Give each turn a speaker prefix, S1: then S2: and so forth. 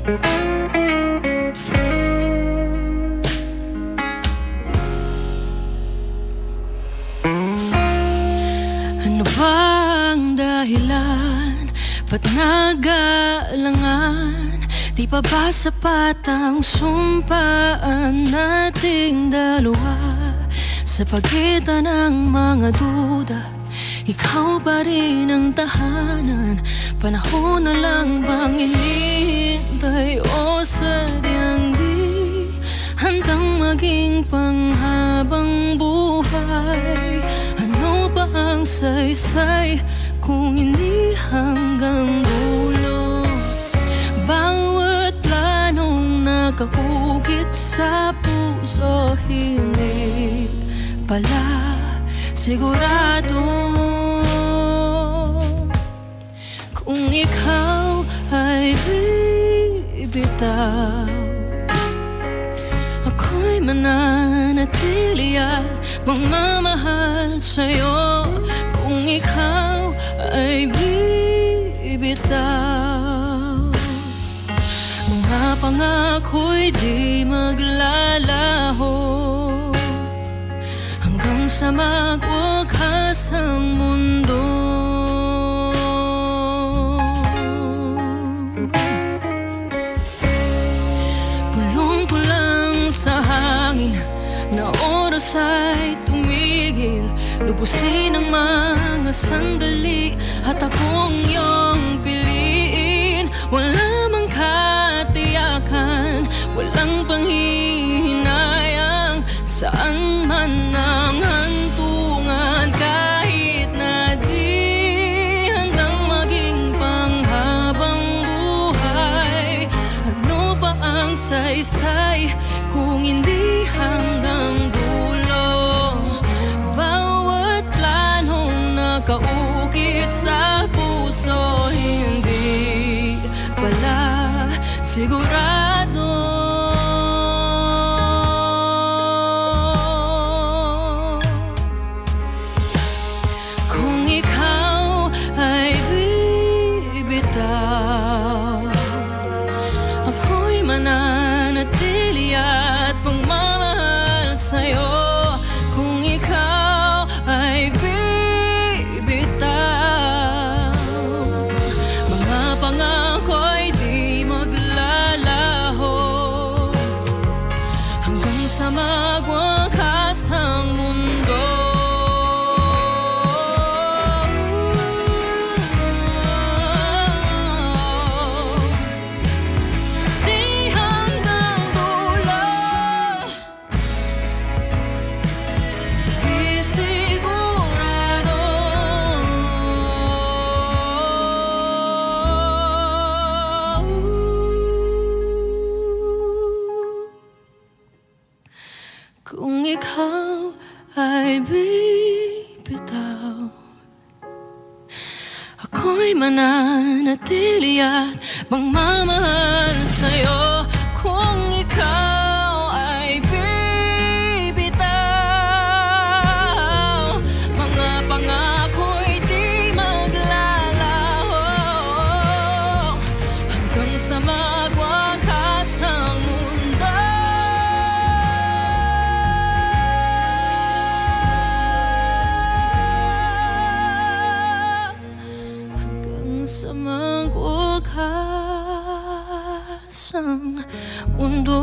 S1: Ano bang dahilan? Ba't nag-aalangan? Di pa ba sapat ang sumpaan nating dalawa? Sa pagitan ng mga duda, ikaw pa rin ang tahanan. Panahon na lang bang inihintay o sadyang di handang maging panghabang buhay? Ano ba ang saysay kung hindi hanggang dulo? Bawat planong nakaukit sa puso, hindi pala sigurado. Kung ikaw ay bibitaw, ako'y mananatili at magmamahal sa'yo. Kung ikaw ay bibitaw, mga pangako'y di maglalaho hanggang sa magwakas ang mundo. Pulong-pulang sa hangin na oras ay tumigil. Lubusin ang mga sandali at akong iyong piliin. Wala mang katiyakan, walang panghihinayang, saan man ang hantungan. Kahit na di handang maging panghabang buhay, ano pa ang saysay kung hindi hanggang dulo? Bawat planong nakaukit sa puso, hindi pala sigurado. Kung ikaw ay bibitaw, ako'y mananatili at pagmamahal sa'yo. Kung ikaw ay bibitaw, mga pangako'y di maglalaho hanggang sa magwakas ang mundo. Di hanggang dulo, di sigurado. Kung ikaw ay bibitaw, ako'y mananatili at magmamahal sa'yo. Kung ikaw ay bibitaw, mga pangako'y di maglalaho hanggang sa magwakas ang mundo. Hanggang sa magwakas ang mundo.